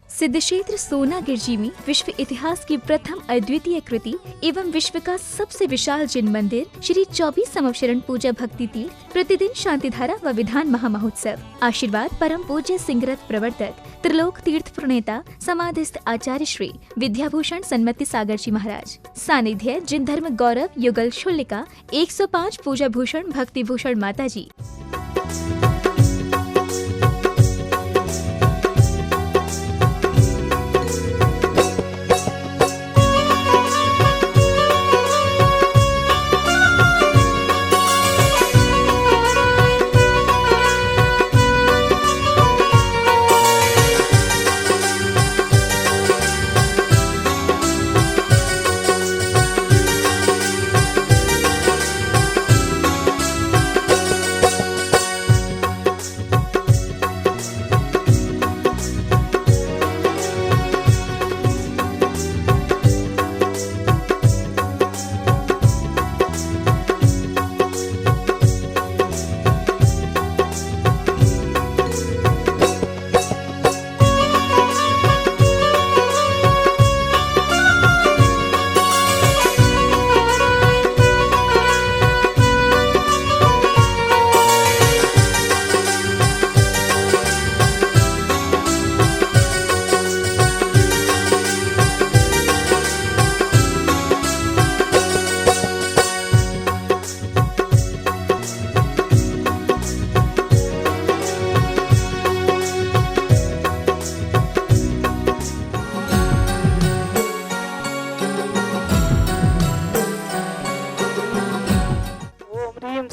सिद्धक्षेत्र सोनागिर जी में विश्व इतिहास की प्रथम अद्वितीय कृति एवं विश्व का सबसे विशाल जिन मंदिर श्री 24 समवशरण पूजा भक्ति तीर्थ प्रतिदिन शांतिधारा व विधान महामहोत्सव। आशीर्वाद परम पूज्य सिंहरथ प्रवर्तक त्रिलोक तीर्थ प्रणेता समाधिस्थ आचार्य श्री विद्याभूषण सन्मति सागर जी महाराज। सानिध्य जिन धर्म गौरव युगल शुल्लिका 105 पूजा भूषण भक्ति भूषण माता जी।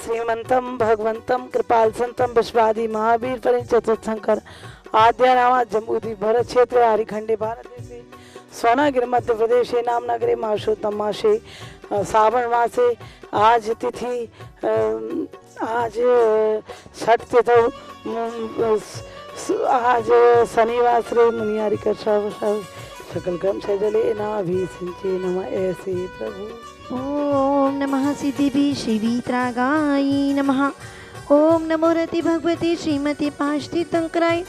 श्रीमंतम भगवंतम कृपाल संतम विश्वादि महावीर परिण चतुर्थंकर आद्य नामा जम्बूद्वीप भरत क्षेत्र हरिखंडे भारत देशे सोनागिर मध्य प्रदेशे नाम नगरे मासोत्तम मासे श्रावण मासे आज तिथि आज छठ तिथौ आज शनिवार श्री मुनियारी कर सकल क्रम से जले नाभि सिंचे नमः ऐसे प्रभु। ओम नमः सिद्धिभि श्रीवीतरागाय नमः। ओम नमो रति भगवती श्रीमती पाष्टितंकराय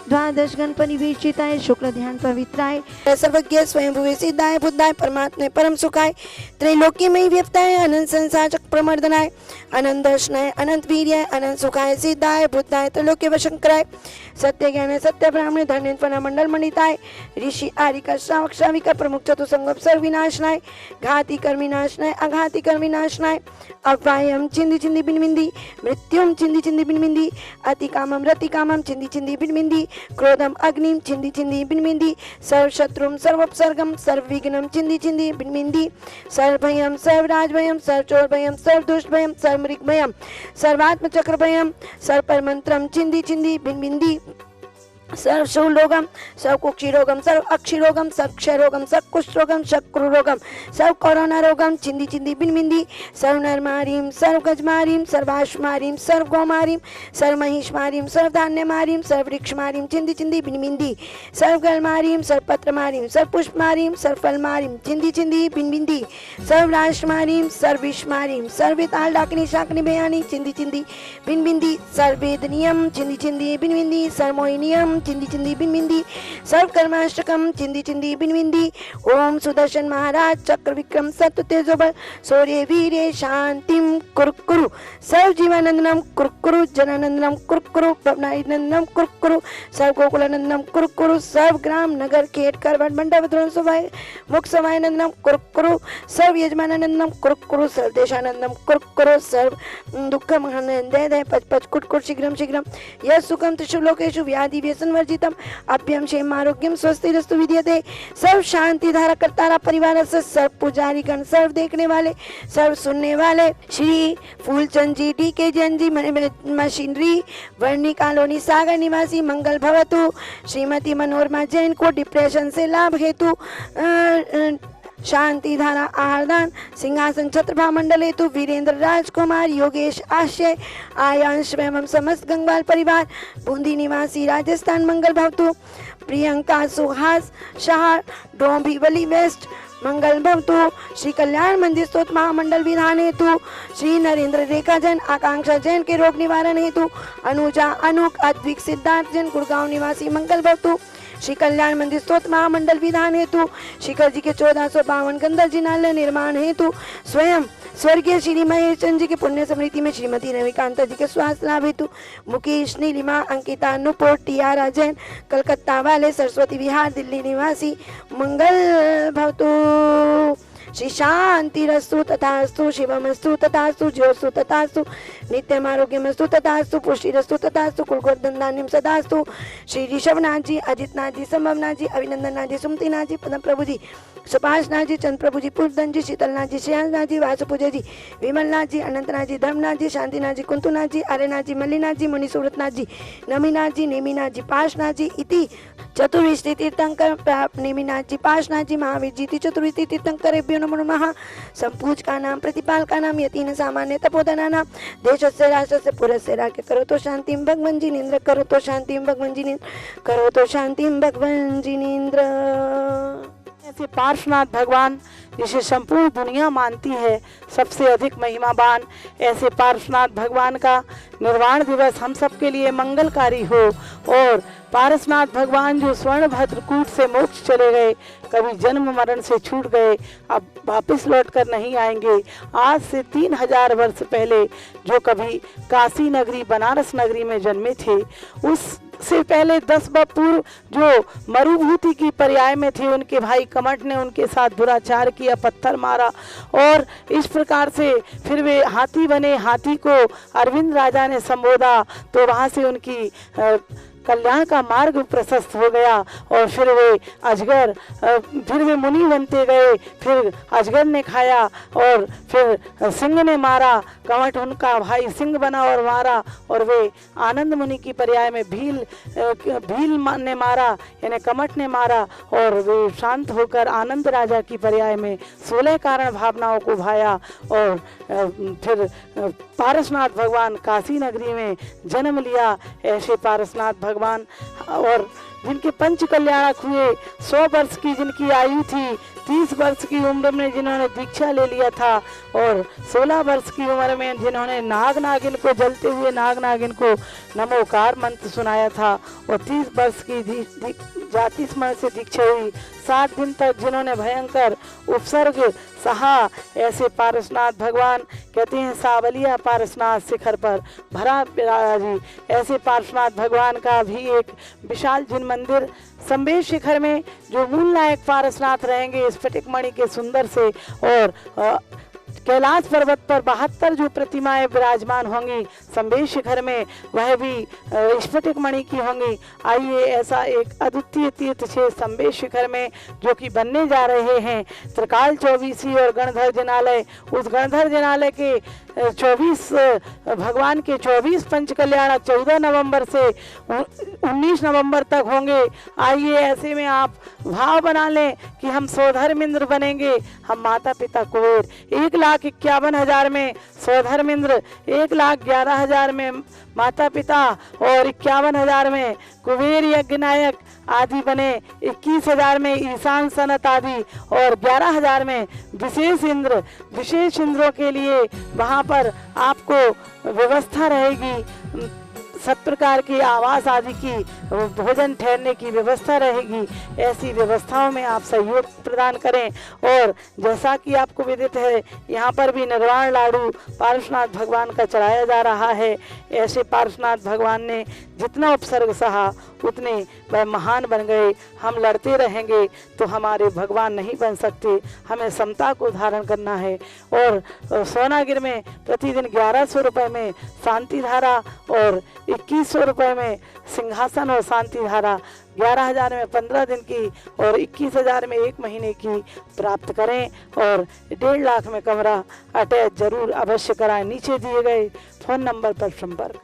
द्वादश गण परिवेशिताय शुक्ल ध्यान पवित्राय सर्वज्ञ स्वयंभुवे सिद्धाय बुद्धाय परमात्मे परम सुखाय त्रैलोक्य में व्यक्ताय अनंत संसार चक्र प्रमर्दनाय अनंत दर्शनाय अनंत वीर्याय अनंत सुखाय सिद्धाय बुद्धाय त्रैलोक्य वशंकराय सत्य ज्ञान सत्य ब्राह्मण धन्यत्वना मंडल मंडिताय ऋषि आरिका श्रावक श्राविका प्रमुख चतुसंगम सर्व विनाशनाय घाती कर्म विनाशनाय अघाती कर्म विनाशनाय अव्ययम चिंदी चिंदी बिनबिंदी मृत्युम चिंदी चिंदी बिनबिंदी अति कामम रति कामम चिंदी चिंदी बिनबिंदी क्रोधम अग्निम चिंदी चिंदी बिनबिंदी सर्व शत्रुम सर्वोपसर्गम सर्व विघ्नम चिंदी चिंदी बिनबिंदी सर्व भयम सर्व राजभयम सर्व चोर भयम सर्व दुष्ट भयम सर्व मृग भयम सर्वात्म चक्र भयम सर्व परमंत्रम चिंदी चिंदी बिनबिंदी सर्व शूलोगम सर्व कुक्षिरोगम सर्व अक्षिरोगम सर्व क्षयरोगम सर्व कुष्ठरोगम शक्रुरोगम सर्व कोरोना रोगम चिंदी चिंदी बिनबिंदी सर्व नरमारीम सर्व गजमारीम सर्वाश्मारीम सर्व गौमारीम सर्व महिषमारीम सर्व धान्यमारीम सर्व वृक्षमारीम चिंदी चिंदी बिनबिंदी सर्व गलमारीम सर्व पत्रमारीम सर्व पुष्पमारीम सर्व फलमारीम चिंदी चिंदी बिनबिंदी सर्व राष्ट्रमारीम सर्व विषमारीम सर्व विताल डाकनी शाकनी बयानी चिंदी चिंदी बिनबिंदी सर्व वेदनियम चिंदी चिंदी बिनबिंदी सर्व मोहिनियम चिंदी चिंदी बिनबिंदी सर्व कर्माष्टकम चिंदी चिंदी बिनबिंदी ओम सुदर्शन महाराज चक्र विक्रम सत्व तेजोबल सूर्य वीर्य शांतिम कुरुकुरु सर्व जीवानंदनम कुरुकुरु जनानंदनम कुरुकुरु प्रभनानंदनम कुरुकुरु सर्व गोकुलानंदनम कुरुकुरु सर्व ग्राम नगर खेत करवट मंडप द्रोण सभाय मुख सभाय नंदनम कुरुकुरु सर्व यजमानानंदनम कुरुकुरु सर्व देशानंदनम कुरुकुरु सर्व दुःखम हनंदय दय पच पच कुट कुट शीघ्रम शीघ्रम यस सुखम त्रिषु लोकेषु व्याधि व्यसन वर्जितम अभ्यम क्षेम आरोग्यम स्वस्तिरस्तु विद्यते सर्व शांति धारा करतारा परिवार से सर्व पुजारी गण सर्व देखने वाले सर्व सुनने वाले श्री फूलचंद जी डी के जैन जी मशीनरी वर्णी कॉलोनी सागर निवासी मंगल भवतु श्रीमती मनोरमा जैन को डिप्रेशन से लाभ हेतु शांति धारा आहारदान सिंहासन छत्रभा मंडल हेतु वीरेंद्र राजकुमार योगेश आशय आयांश एवं समस्त गंगवाल परिवार बूंदी निवासी राजस्थान मंगल भवतु प्रियंका सुहास शाह डोंबिवली वेस्ट मंगल भवतु श्री कल्याण मंदिर स्तोत्र महामंडल विधान हेतु श्री नरेंद्र रेखा जैन आकांक्षा जैन के रोग निवारण हेतु अनुजा अनुक अद्विक सिद्धार्थ जैन गुड़गांव निवासी मंगल भवतु श्री कल्याण मंदिर स्तोत्र महामंडल विधान हेतु शिखर जी के 1452 गंधर्व जिनालय निर्माण हेतु स्वयं स्वर्गीय श्री महेश चंद्र जी की पुण्य स्मृति में श्रीमती रविकांता जी के स्वास्थ्य लाभ हेतु मुकेश, नीलिमा, अंकिता, नुपुर, टियारा जैन कलकत्ता वाले सरस्वती विहार दिल्ली निवासी मंगल भवतु। श्री शांतिरस्तु तथास्तु, शिवमस्तु तथास्तु, ज्योस्तु तथास्तु, नित्यम आरोग्यमस्तु तथास्तु, पुष्टिरस्तु तथास्तु, कुलगोवर्धन धान्यम सदास्तु। श्री ऋषभनाथ जी, अजितनाथ जी, संभवनाथ जी, अभिनंदननाथ जी, सुमतिनाथ जी, पद्म प्रभु जी, सुभाषनाथ जी, चंद्र प्रभु जी, पूर्णधन जी, शीतलनाथ जी, श्रेयांसनाथ जी, वासुपूजा जी, विमलनाथ जी, अनंतनाथ जी, धर्मनाथ जी, शांतिनाथ जी, कुंतुनाथ जी, आर्यनाथ जी, मल्लीनाथ जी, मुनि सूरतनाथ जी, नमीनाथ जी, नेमिनाथ जी, पाशनाथ जी इति चतुर्विंशति तीर्थंकर नेमिनाथ जी, पाशनाथ जी, महावीर जी इति चतुर्विंशति तीर्थंकरेभ्यो नमो नमः। संपूजका नाम प्रतिपालका नाम यतीन सामान्य तपोधना नाम देशस्य राष्ट्रस्य पुरस्य राज्य करो तो शांतिम भगवन् जिनेन्द्र, करो तो शांतिम भगवन् जिनेन्द्र, करो तो शांतिम भगवन् जिनेन्द्र। ऐसे पार्श्वनाथ भगवान जिसे संपूर्ण दुनिया मानती है सबसे अधिक महिमावान, ऐसे पार्श्वनाथ भगवान का निर्वाण दिवस हम सब के लिए मंगलकारी हो। और पारसनाथ भगवान जो स्वर्ण भद्रकूट से मोक्ष चले गए, कभी जन्म मरण से छूट गए, अब वापस लौट कर नहीं आएंगे। आज से 3000 वर्ष पहले जो कभी काशी नगरी बनारस नगरी में जन्मे थे, उससे पहले 10 वर्ष पूर्व जो मरुभूति की पर्याय में थे, उनके भाई कमट ने उनके साथ दुराचार किया, पत्थर मारा और इस प्रकार से फिर वे हाथी बने। हाथी को अरविंद राजा ने संबोधा तो वहाँ से उनकी कल्याण का मार्ग प्रशस्त हो गया और फिर वे अजगर, फिर वे मुनि बनते गए, फिर अजगर ने खाया और फिर सिंह ने मारा, कमट उनका भाई सिंह बना और मारा और वे आनंद मुनि की पर्याय में भील ने मारा, यानी कमट ने मारा और वे शांत होकर आनंद राजा की पर्याय में 16 कारण भावनाओं को भाया और फिर पारसनाथ भगवान काशी नगरी में जन्म लिया। ऐसे पारसनाथ भगवान और जिनके पंच कल्याणक हुए, 100 वर्ष की जिनकी आयु थी, 30 वर्ष की उम्र में जिन्होंने दीक्षा ले लिया था और 16 वर्ष की उम्र में जिन्होंने नाग नागिन को, जलते हुए नाग नागिन को नमोकार मंत्र सुनाया था और 30 वर्ष की जाति स्मरण से दीक्षा हुई, 7 दिन तक जिन्होंने भयंकर उपसर्ग सहा, ऐसे पारसनाथ भगवान कहते हैं सावलिया पारसनाथ शिखर पर भरा विराजी। ऐसे पारसनाथ भगवान का भी एक विशाल जिन मंदिर संबेश शिखर में जो मूल नायक पारसनाथ रहेंगे स्फटिक मणि के सुंदर से, और कैलाश पर्वत पर 72 जो प्रतिमाएं विराजमान होंगी संबेश शिखर में, वह भी स्फटिक मणि की होंगी। आइए ऐसा एक अद्वितीय तीर्थ क्षेत्र संबेश शिखर में जो कि बनने जा रहे हैं त्रिकाल चौबीसी और गणधर जिनालय, उस गणधर जिनालय के 24 भगवान के 24 पंच कल्याण 14 नवंबर से 19 नवंबर तक होंगे। आइए ऐसे में आप भाव बना लें कि हम स्वधर्मेंद्र बनेंगे, हम माता पिता कुबेर। 1,51,000 में स्वधर्मेंद्र, 1,11,000 में माता पिता और 51,000 में कुबेर यज्ञ नायक आदि बने, 21,000 में ईशान सनत आदि और 11,000 में विशेष इंद्र। विशेष इंद्रों के लिए वहाँ पर आपको व्यवस्था रहेगी, सब प्रकार की आवास आदि की, भोजन ठहरने की व्यवस्था रहेगी। ऐसी व्यवस्थाओं में आप सहयोग प्रदान करें। और जैसा कि आपको विदित है यहाँ पर भी निर्वाण लाडू पारसनाथ भगवान का चढ़ाया जा रहा है। ऐसे पारसनाथ भगवान ने जितना उपसर्ग सहा उतने वह महान बन गए। हम लड़ते रहेंगे तो हमारे भगवान नहीं बन सकते, हमें समता को धारण करना है। और सोनागिर में प्रतिदिन 1100 रुपये में शांति धारा और 2100 रुपये में सिंहासन और शांति धारा, 11,000 में 15 दिन की और 21,000 में 1 महीने की प्राप्त करें। और 1.5 लाख में कमरा अटैच जरूर अवश्य कराएं। नीचे दिए गए फ़ोन नंबर पर संपर्क